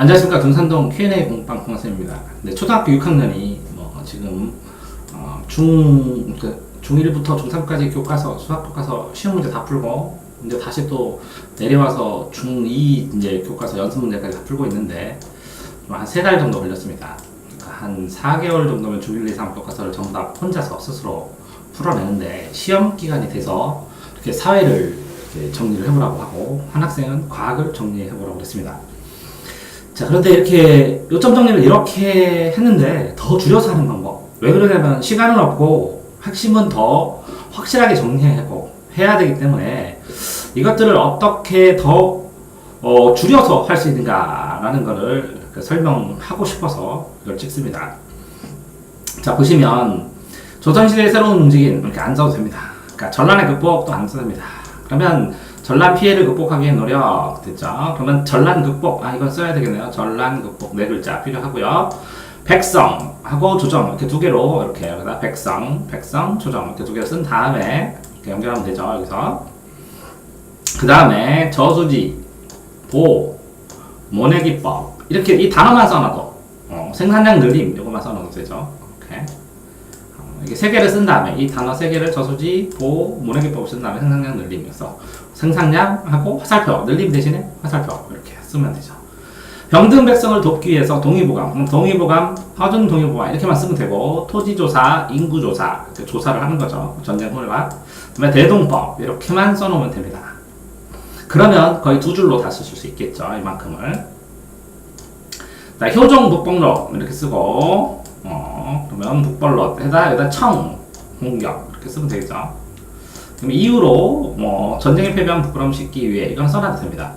안녕하십니까. 금산동 Q&A 공방 공학생입니다. 네, 초등학교 6학년이 지금 중1부터 중3까지 교과서, 수학 교과서 시험 문제 다 풀고 이제 다시 또 내려와서 중2 이제 교과서 연습 문제까지 다 풀고 있는데 한 3달 정도 걸렸습니다. 그러니까 한 4개월 정도면 중1, 2, 3 교과서를 전부 다 혼자서 스스로 풀어내는데 시험 기간이 돼서 이렇게 사회를 이렇게 정리를 해보라고 하고 한 학생은 과학을 정리해보라고 했습니다. 자, 그런데 이렇게 요점 정리를 이렇게 했는데 더 줄여서 하는 방법. 왜 그러냐면 시간은 없고 핵심은 더 확실하게 정리하고 해야 되기 때문에 이것들을 어떻게 더 줄여서 할 수 있는가라는 거를 설명하고 싶어서 이걸 찍습니다. 자, 보시면 조선시대의 새로운 움직임 이렇게 안 써도 됩니다. 그러니까 전란의 극복도 안 써도 됩니다. 그러면 전란 피해를 극복하기 위해 노력 됐죠? 그러면 전란 극복 이건 써야 되겠네요. 전란 극복 4글자 필요하고요. 백성하고 조정 이렇게 두 개로 이렇게 여기다 백성, 조정 이렇게 두 개를 쓴 다음에 이렇게 연결하면 되죠. 여기서 그 다음에 저수지, 보, 모내기법 이렇게 이 단어만 써놔도 생산량 늘림 이거만 써놔도 되죠. 이렇게 이게 3개를 쓴 다음에 이 단어 3개를 저수지, 보, 모내기법을 쓴 다음에 생산량 늘림에서 생산량하고 화살표, 늘림 대신에 화살표 이렇게 쓰면 되죠. 병든 백성을 돕기 위해서 동의보감, 그럼 동의보감, 허준 동의보감 이렇게만 쓰면 되고 토지조사, 인구조사 이렇게 조사를 하는 거죠. 전쟁 후가 그다음에 대동법 이렇게만 써놓으면 됩니다. 그러면 거의 2줄로 다 쓰실 수 있겠죠. 이만큼을. 자, 효종 북복록 이렇게 쓰고 그러면 북벌롯 여기다 청, 공격 이렇게 쓰면 되겠죠. 그럼 이후로 전쟁에 패배한 부끄러움 씻기 위해 이건 써놔도 됩니다.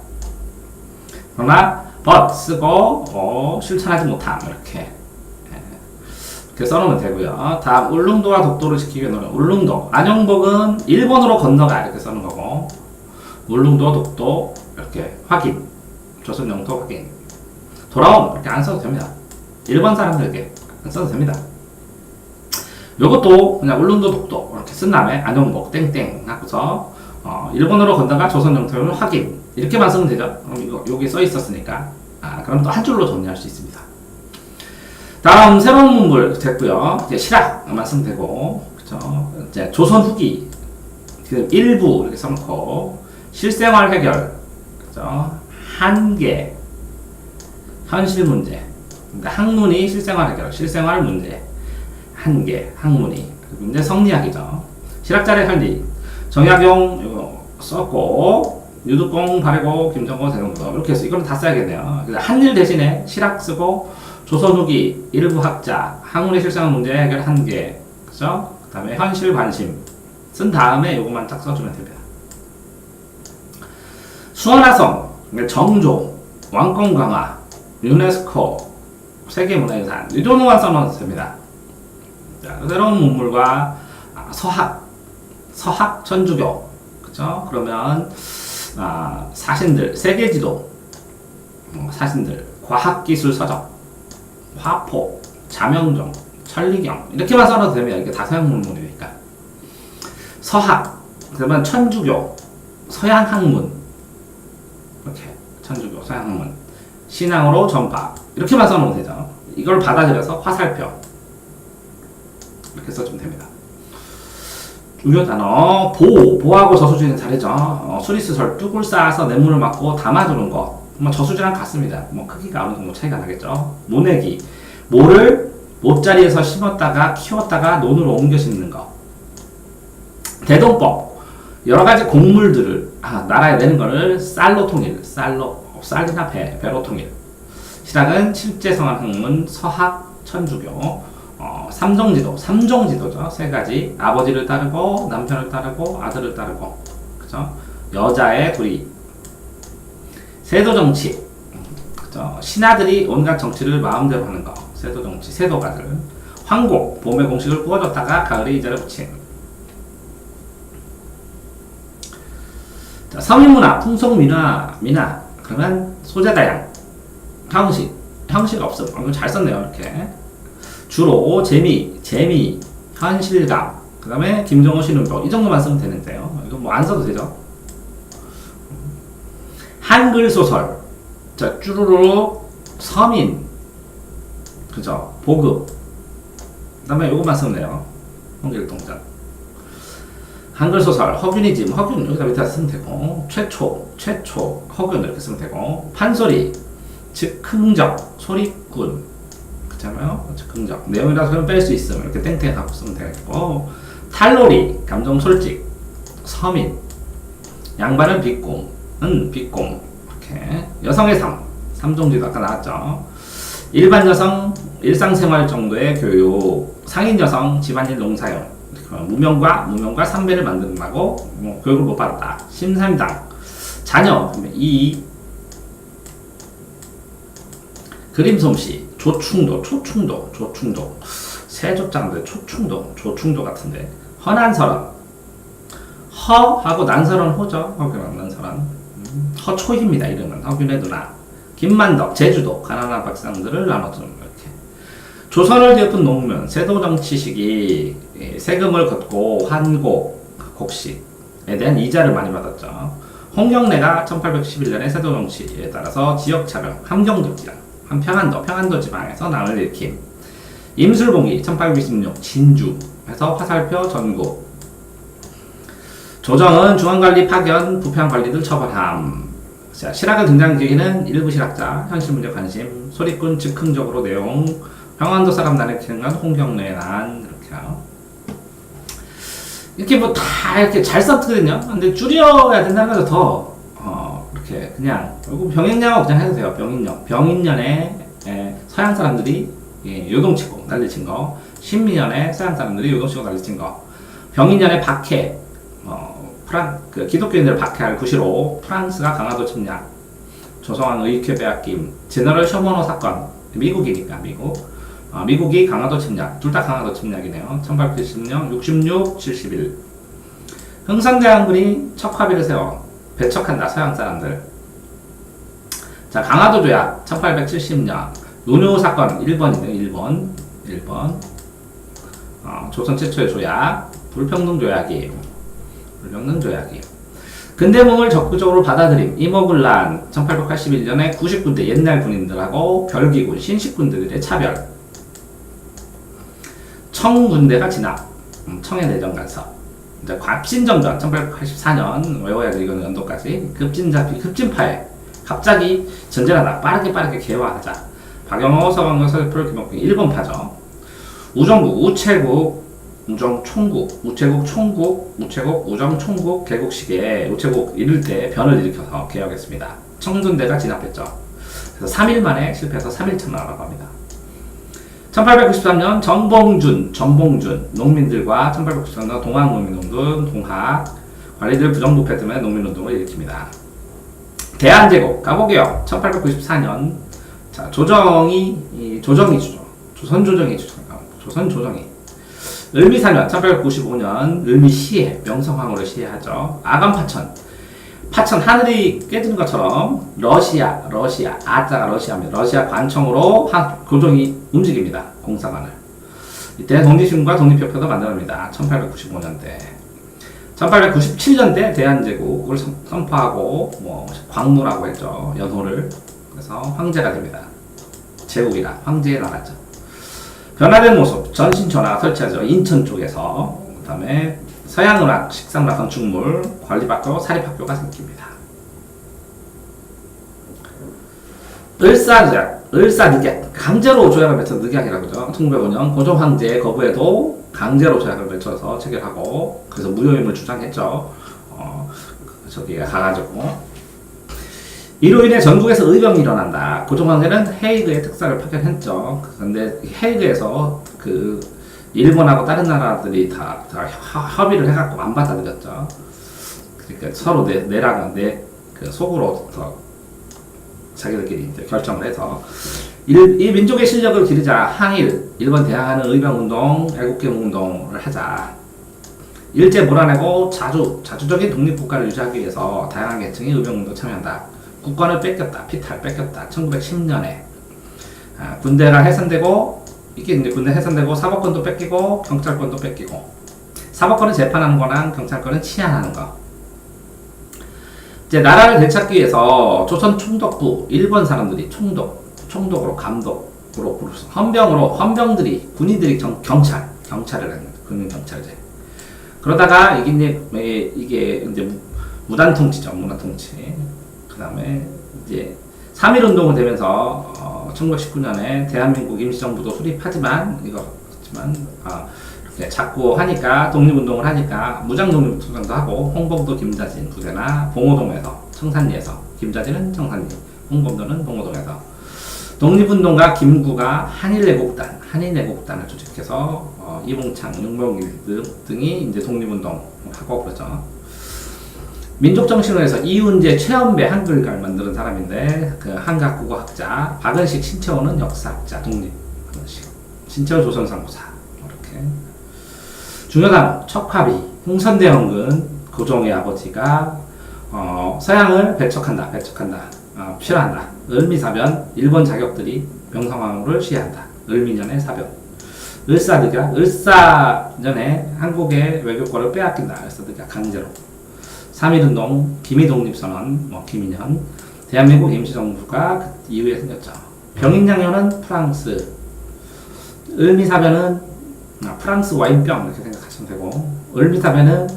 그러나 but 쓰고 실천하지 못함 이렇게 써놓으면 되고요. 다음 울릉도와 독도를 지키기 위해 노력. 울릉도 안영복은 일본으로 건너가 이렇게 써는 거고 울릉도 독도 이렇게 확인 조선 영토 확인 돌아옴 이렇게 안 써도 됩니다. 일본 사람들에게 안 써도 됩니다. 요것도 그냥 울릉도 독도 이렇게 쓴 다음에 안영복 땡땡 하고서 일본으로 건너가 조선 영토를 확인 이렇게만 쓰면 되죠. 그럼 이거 여기 써 있었으니까 그럼 또 한 줄로 정리할 수 있습니다. 다음 새로운 문물 됐고요. 이제 실학만 쓰면 되고 그렇죠. 이제 조선 후기 일부 이렇게 써놓고 실생활 해결 그렇죠. 한계 현실 문제 그러니까 학문이 실생활 해결 실생활 문제 한계 학문이 문제 성리학이죠. 실학자의 할리 정약용 이거 썼고 유득공 바래고 김정고 대동도 이렇게 해서 이거는 다 써야겠네요. 한일 대신에 실학 쓰고 조선 후기 일부 학자 학문의 실생활 문제 해결 한계 그죠? 그 다음에 현실 관심 쓴 다음에 요것만 딱 써주면 됩니다. 수원화성 정조 왕권 강화 유네스코 세계문화유산 이 정도만 써놔도 됩니다. 자, 새로운 문물과 서학 천주교 그죠? 그러면 사신들 세계지도 사신들 과학기술 서적 화포 자명종 천리경 이렇게만 써놔도 됩니다. 이게 다 서양 문물이니까. 서학 그러면 천주교 서양학문 이렇게 천주교 서양학문 신앙으로 전파 이렇게만 써놓으면 되죠. 이걸 받아들여서 화살표 이렇게 써주면 됩니다. 중요 단어 보하고 저수지는 다르죠. 수리수설 뚝을 쌓아서 냇물을 막고 담아두는 것 저수지랑 같습니다. 크기가 어느 정도 차이가 나겠죠. 모내기 모를 못자리에서 심었다가 키웠다가 논으로 옮겨 심는 것. 대동법 여러 가지 곡물들을 나라에 내는 거를 쌀로 통일 쌀이나 배로 통일. 실학은 칠제성한 학문 서학 천주교 삼종지도죠. 3가지 아버지를 따르고 남편을 따르고 아들을 따르고 그죠? 여자의 둘이 세도정치 그죠? 신하들이 온갖 정치를 마음대로 하는 거 세도정치 세도가들 황곡 봄에 공식을 구워줬다가 가을에 이자를 붙인 자, 서민문화 풍속민화 그러면 소재다양 형식 없음 이거 잘 썼네요. 이렇게 주로 재미, 현실감, 그 다음에 김정호 신음표 이 정도만 쓰면 되는데요. 이거 안 써도 되죠. 한글 소설, 자 쭈루룩 서민, 그죠? 보급. 그 다음에 요것만 쓰면 돼요. 홍길동전. 한글소설, 허균이즘, 허균, 여기다 밑에 쓰면 되고, 최초, 허균, 이렇게 쓰면 되고, 판소리, 즉흥적, 소리꾼, 그렇잖아요? 즉흥적. 내용이라서 뺄 수 있음, 이렇게 땡땡 갖고 쓰면 되겠고, 탈놀이, 감정 솔직, 서민, 양반은 비꼼은 비꼼, 이렇게. 여성의 삶, 삼종지도 아까 나왔죠. 일반 여성, 일상생활 정도의 교육, 상인 여성, 집안일 농사용, 무명과 상배를 만든다고 교육을 못 받았다. 심삼당, 자녀, 그림 솜씨, 조충도, 세조장들 조충도 같은데. 허난설원, 허하고 난설원 호죠. 허균 난설원. 허초희입니다. 이름은 허균의 누나. 김만덕, 제주도, 가난한 박상들을 나눠주는 이렇게. 조선을 뒤엎은 농민, 세도정치 시기 세금을 걷고 곡식에 대한 이자를 많이 받았죠. 홍경래가 1811년에 세도정치에 따라서 지역차별, 함경도 지방, 평안도 지방에서 난을 일으킴. 임술봉이 1826 진주에서 화살표 전국. 조정은 중앙관리 파견, 부패한 관리들 처벌함. 자, 실학을 등장 계기는 일부 실학자, 현실 문제 관심, 소리꾼 즉흥적으로 내용, 평안도 사람 난을 기능한 홍경래 난, 이렇게요. 이렇게 뭐 다 이렇게 잘 썼거든요. 근데 줄여야 된다는 거죠. 더 이렇게 그냥 이거 병인년하고 그냥 해도 돼요. 병인년에 서양 사람들이 요동치고 난리친 거, 신민년에 서양 사람들이 요동치고 난리친 거, 병인년에 박해, 기독교인들을 박해할 구시로 프랑스가 강화도 침략, 조성왕 의쾌 빼앗김, 제너럴 셔머너 사건, 미국이니까 미국이 강화도 침략, 둘 다 강화도 침략이네요. 1870년 66, 71. 흥선대원군이 척화비를 세워 배척한다. 서양 사람들. 자, 강화도 조약 1870년 노뇨 사건 1번이네요. 1번. 조선 최초의 조약 불평등 조약이에요. 근대몽을 적극적으로 받아들임. 이모군란 1881년에 90군대 옛날 군인들하고 별기군 신식군들의 차별. 청군대가 진압. 청해 내정 간섭. 이제 곽신정전 1884년 외워야 돼. 이거는 연도까지. 급진파에 갑자기 전쟁하다 빠르게 개화하자. 박영호, 서광로, 서울풀, 김옥균 일본파죠. 우정국, 우체국, 우정총국, 개국식에 우체국 이룰 때 변을 일으켜서 개혁했습니다. 청군대가 진압했죠. 그래서 3일 만에 실패해서 3일 참나라고 합니다. 1893년 전봉준 농민들과 1893년 동학농민운동, 관리들 부정부패 때문에 농민운동을 일으킵니다. 대한제국, 가보개혁 1894년. 자, 조정이죠. 조선조정이. 을미사년 1895년 을미시해, 명성황후를 시해하죠. 파천 하늘이 깨지는 것처럼 아자가 러시아입니다. 러시아 관청으로 교정이 움직입니다. 공사관을. 이때 독립신문과 독립협회도 만들어냅니다. 1895년대. 1897년대 대한제국을 선포하고 광무라고 했죠. 연호를. 그래서 황제가 됩니다. 제국이라 황제의 나라죠. 변화된 모습, 전신전화가 설치하죠. 인천 쪽에서. 그 다음에 서양문학, 식상문학, 건축물, 관리학교, 사립학교가 생깁니다. 을사늑약, 강제로 조약을 맺혀 늑약이라고 하죠. 1905년 고종 황제의 거부에도 강제로 조약을 맺혀서 체결하고, 그래서 무효임을 주장했죠. 저기에 가가지고. 이로 인해 전국에서 의병이 일어난다. 고종 황제는 헤이그에 특사를 파견했죠. 그런데 헤이그에서 일본하고 다른 나라들이 다 협의를 해갖고 안 받아들였죠. 그러니까 서로 속으로 더 자기들끼리 이제 결정을 해서 이 민족의 실력을 기르자 일본 대항하는 의병운동, 애국개몽운동을 하자. 일제 몰아내고 자주적인 독립국가를 유지하기 위해서 다양한 계층이 의병운동에 참여한다. 국권을 뺏겼다. 피탈 뺏겼다. 1910년에 군대가 해산되고, 이게 이제 군대 해산되고 사법권도 뺏기고 경찰권도 뺏기고. 사법권은 재판하는 거랑 경찰권은 치안하는 거. 이제 나라를 되찾기 위해서 조선 총독부 일본 사람들이 총독으로 감독으로 부르서 헌병들이 군인들이 경찰을 하는 군인 경찰제. 그러다가 이게 이제 무단 통치죠. 무단 통치. 그다음에 이제 3.1 운동은 되면서 1919년에 대한민국 임시정부도 수립하지만 이렇게 자꾸 하니까 독립운동을 하니까 무장 독립투쟁도 하고 홍범도 김자진 부대나 봉오동에서 청산리에서 김자진은 청산리, 홍범도는 봉오동에서 독립운동가 김구가 한일애국단을 조직해서 이봉창, 윤봉길 등이 이제 독립운동을 하고 그러죠. 민족정신원에서 이훈재, 최연배 한글가를 만드는 사람인데 그 한각국어학자, 박은식, 신채호는 역사학자, 독립학식, 신채호 조선상무사 이렇게 중요한 척화비, 흥선대원군 고종의 아버지가 서양을 배척한다, 필요한다. 을미사변, 일본 자격들이 명성황후를 시해한다. 을미년의 사변. 을사년에 한국의 외교권을 빼앗긴다. 을사득야 강제로. 3.1운동, 기미독립선언, 기미년, 대한민국 임시정부가 그 이후에 생겼죠. 병인양요는 프랑스, 을미사변은 프랑스 와인병 이렇게 생각하시면 되고, 을미사변은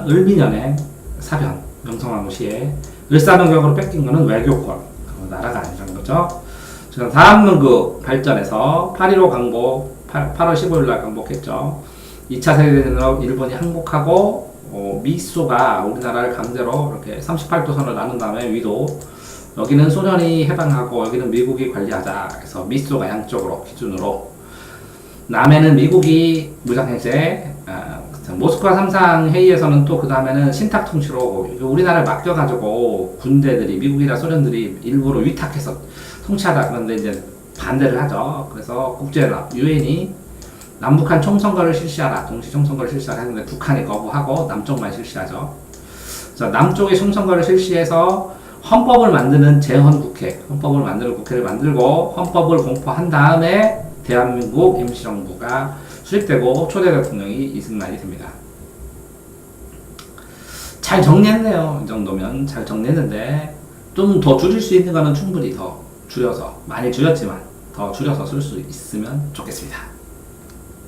을미년의 사변, 명성황후 시에, 을사변경으로 뺏긴 거는 외교권, 나라가 아니라는 거죠. 다음 그 발전에서 8.15 강복, 8월 15일 날 강복했죠. 2차 세계대전으로 일본이 항복하고 미소가 우리나라를 강제로 이렇게 38도선을 나눈 다음에 위도 여기는 소련이 해방하고 여기는 미국이 관리하자 해서 미소가 양쪽으로 기준으로 남해는 미국이 무장해제 모스크바 3상 회의에서는 또 그 다음에는 신탁 통치로 우리나라를 맡겨가지고 군대들이 미국이나 소련들이 일부러 위탁해서 통치하다 그런데 이제 반대를 하죠. 그래서 국제연합 유엔이 남북한 총선거를 실시하라, 동시 총선거를 실시하라 했는데 북한이 거부하고 남쪽만 실시하죠. 그래서 남쪽의 총선거를 실시해서 헌법을 만드는 재헌국회, 헌법을 만드는 국회를 만들고 헌법을 공포한 다음에 대한민국 임시정부가 수립되고 초대 대통령이 이승만이 됩니다. 잘 정리했네요. 이 정도면 잘 정리했는데 좀 더 줄일 수 있는 거는 충분히 더 줄여서 많이 줄였지만 더 줄여서 쓸 수 있으면 좋겠습니다.